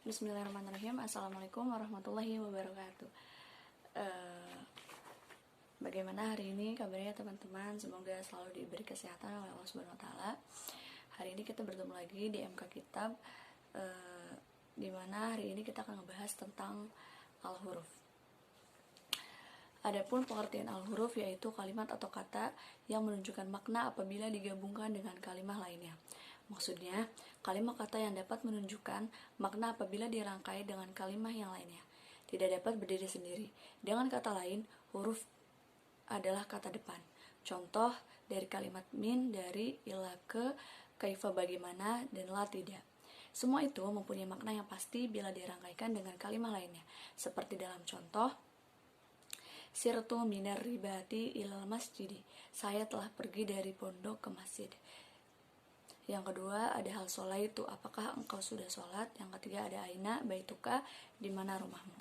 Bismillahirrahmanirrahim. Assalamualaikum warahmatullahi wabarakatuh. Bagaimana hari ini kabarnya teman-teman? Semoga selalu diberi kesehatan oleh Allah Subhanahu wa taala. Hari ini kita bertemu lagi di MK Kitab, di mana hari ini kita akan membahas tentang al-huruf. Adapun pengertian al-huruf yaitu kalimat atau kata yang menunjukkan makna apabila digabungkan dengan kalimat lainnya. Maksudnya, kalimat kata yang dapat menunjukkan makna apabila dirangkai dengan kalimat yang lainnya. Tidak dapat berdiri sendiri. Dengan kata lain, huruf adalah kata depan. Contoh dari kalimat min, dari, ila, ke, kaifa bagaimana, dan la tidak. Semua itu mempunyai makna yang pasti bila dirangkaikan dengan kalimat lainnya. Seperti dalam contoh, sirtu minar ribati ilal masjidi. Saya telah pergi dari pondok ke masjid. Yang kedua ada hal sholat itu, apakah engkau sudah sholat? Yang ketiga ada aina baituka, di mana rumahmu.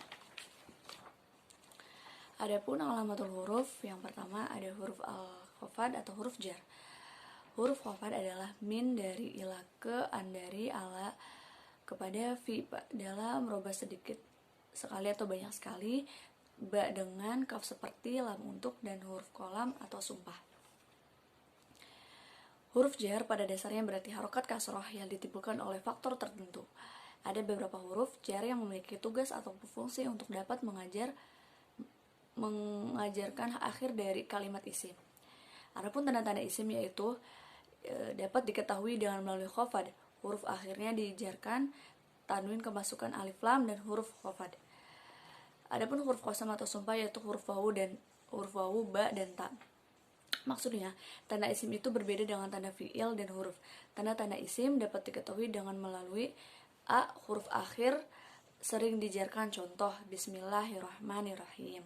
Adapun alamatul huruf, yang pertama ada huruf al-khafad atau huruf jar. Huruf khafad adalah min dari ila, ke, an dari ala kepada fi dalam merubah sedikit sekali atau banyak sekali, ba dengan kaf seperti lam untuk, dan huruf kolam atau sumpah. Huruf jar pada dasarnya berarti harokat kasroh yang ditimbulkan oleh faktor tertentu. Ada beberapa huruf jar yang memiliki tugas atau fungsi untuk dapat mengajarkan akhir dari kalimat isim. Adapun tanda-tanda isim yaitu dapat diketahui dengan melalui khafad. Huruf akhirnya dijarkan, tanwin kemasukan alif lam dan huruf khafad. Adapun huruf qasam atau sumpah yaitu huruf wawu, ba, dan ta. Maksudnya, tanda isim itu berbeda dengan tanda fi'il dan huruf. Tanda-tanda isim dapat diketahui dengan melalui a, huruf akhir sering dijarkan, contoh bismillahirrahmanirrahim.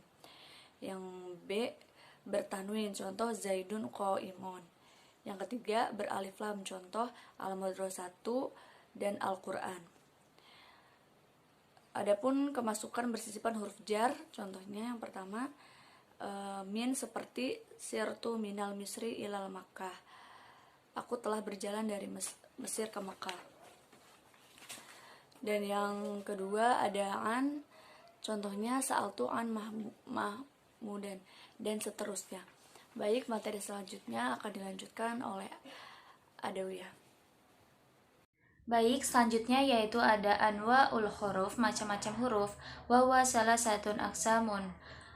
Yang b, bertanwin, contoh zaidun qaimun. Yang ketiga, beralif lam, contoh al-madrasatu dan Al-Quran. Adapun kemasukan bersisipan huruf jar, contohnya yang pertama, min seperti sirtu minal misri ilal Makkah. Aku telah berjalan dari Mesir ke Makkah. Dan yang kedua ada an, contohnya sa'altu an mahmudan, dan seterusnya. Baik, materi selanjutnya akan dilanjutkan oleh Adawiyah. Baik, selanjutnya yaitu ada anwa'ul huruf, macam-macam huruf, wa huwa salasatun aqsamun.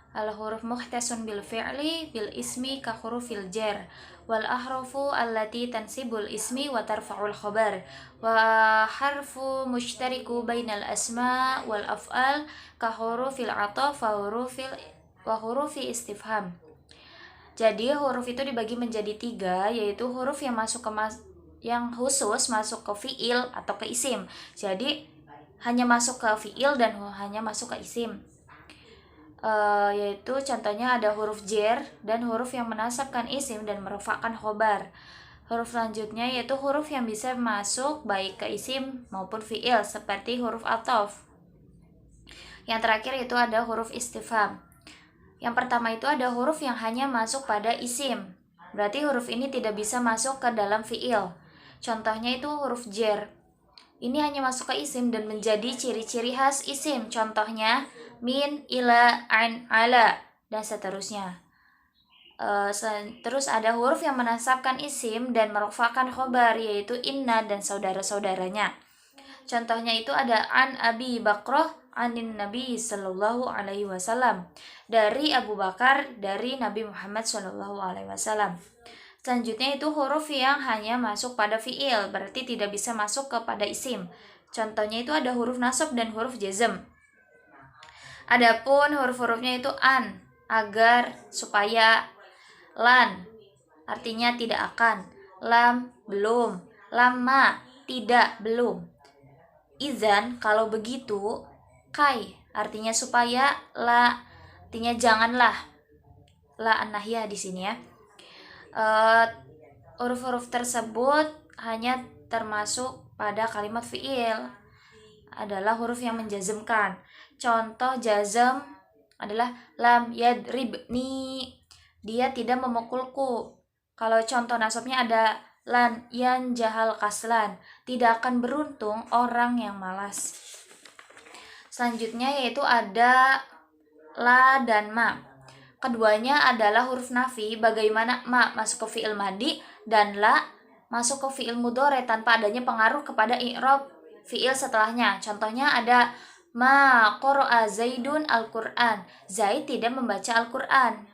Al-huruf mukhtasun bil fi'li bil ismi ka hurufil jar wal ahrufu allati tansibul ismi wa tarfa'ul khabar wa harfu mushtariku bainal asma wal af'al ka hurufil ataf wa hurufi istifham. Jadi huruf itu dibagi menjadi 3, yaitu huruf yang yang khusus masuk ke fi'il atau ke isim. Jadi hanya masuk ke fi'il dan hanya masuk ke isim. Yaitu contohnya ada huruf jar dan huruf yang menasabkan isim dan merofakkan khobar. Huruf selanjutnya yaitu huruf yang bisa masuk baik ke isim maupun fi'il seperti huruf ataf. Yang terakhir itu ada huruf istifham. Yang pertama itu ada huruf yang hanya masuk pada isim. Berarti huruf ini tidak bisa masuk ke dalam fi'il. Contohnya itu huruf jar. Ini hanya masuk ke isim dan menjadi ciri-ciri khas isim. Contohnya min, ila, an, ala, dan seterusnya. Terus ada huruf yang menasabkan isim dan merofakkan khobar, yaitu inna dan saudara-saudaranya. Contohnya itu ada an Abi Bakrah anin Nabi sallallahu alaihi wasallam, dari Abu Bakar dari Nabi Muhammad sallallahu alaihi wasallam. Selanjutnya itu huruf yang hanya masuk pada fi'il, berarti tidak bisa masuk kepada isim. Contohnya itu ada huruf nasab dan huruf jazm. Adapun huruf-hurufnya itu an, agar, supaya, lan, artinya tidak akan, lam, belum, lama, tidak, belum. Izan, kalau begitu, kai, artinya supaya, la, artinya janganlah. La an-nahyah di sini ya. Huruf-huruf tersebut hanya termasuk pada kalimat fi'il, adalah huruf yang menjazmkan. Contoh jazm adalah lam yadribni, dia tidak memukulku. Kalau contoh nasabnya ada lan yan jahal kaslan, tidak akan beruntung orang yang malas. Selanjutnya yaitu ada la dan ma. Keduanya adalah huruf nafi, bagaimana ma masuk ke fi'il madi dan la masuk ke fi'il mudhari tanpa adanya pengaruh kepada i'rab fi'il setelahnya. Contohnya ada ma qara'a Zaidun al-Qur'an. Zaid tidak membaca Al-Qur'an.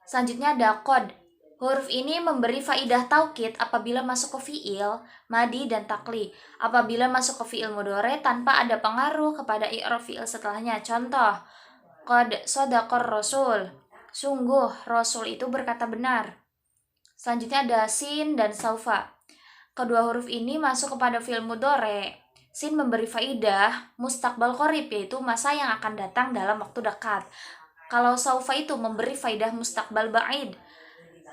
Selanjutnya ada qad. Huruf ini memberi faidah taukid apabila masuk ke fi'il madi dan takli. Apabila masuk ke fi'il mudhari tanpa ada pengaruh kepada i'rab fi'il setelahnya. Contoh, qad shadaqar rasul. Sungguh Rasul itu berkata benar. Selanjutnya ada sin dan saufa. Kedua huruf ini masuk kepada fi'il mudhari. Sin memberi faidah mustaqbal qarib, yaitu masa yang akan datang dalam waktu dekat. Kalau saufa itu memberi faidah mustaqbal ba'id,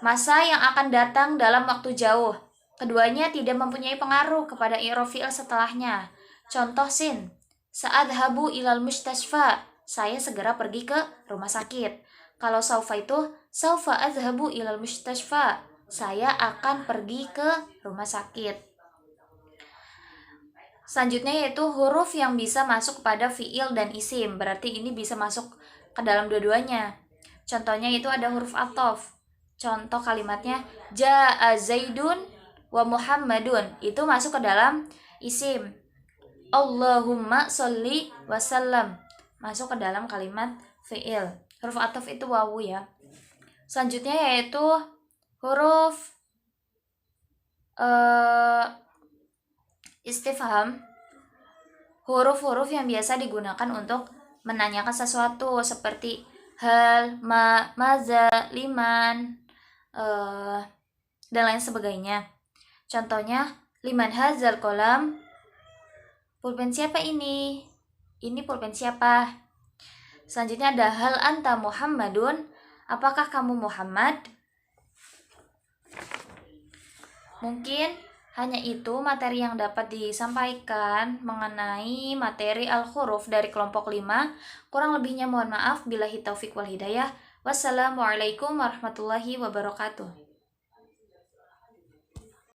masa yang akan datang dalam waktu jauh. Keduanya tidak mempunyai pengaruh kepada i'rab fi'il setelahnya. Contoh sin, sa'adhabu ilal mustashfa. Saya segera pergi ke rumah sakit. Kalau saufa itu, saufa adhabu ilal mustashfa. Saya akan pergi ke rumah sakit. Selanjutnya yaitu huruf yang bisa masuk pada fi'il dan isim. Berarti ini bisa masuk ke dalam dua-duanya. Contohnya itu ada huruf athof. Contoh kalimatnya ja'a Zaidun wa Muhammadun. Itu masuk ke dalam isim. Allahumma sholli wa sallam. Masuk ke dalam kalimat fi'il. Huruf athof itu wawu ya. Selanjutnya yaitu huruf istifham. Huruf-huruf yang biasa digunakan untuk menanyakan sesuatu seperti hal, ma, maza, liman, dan lain sebagainya. Contohnya, liman hazal kolam. Pulpen siapa ini? Ini pulpen siapa? Selanjutnya ada hal anta Muhammadun. Apakah kamu Muhammad? Mungkin hanya itu materi yang dapat disampaikan mengenai materi al-huruf dari kelompok 5. Kurang lebihnya mohon maaf. Billahi taufiq wal hidayah. Wassalamualaikum warahmatullahi wabarakatuh.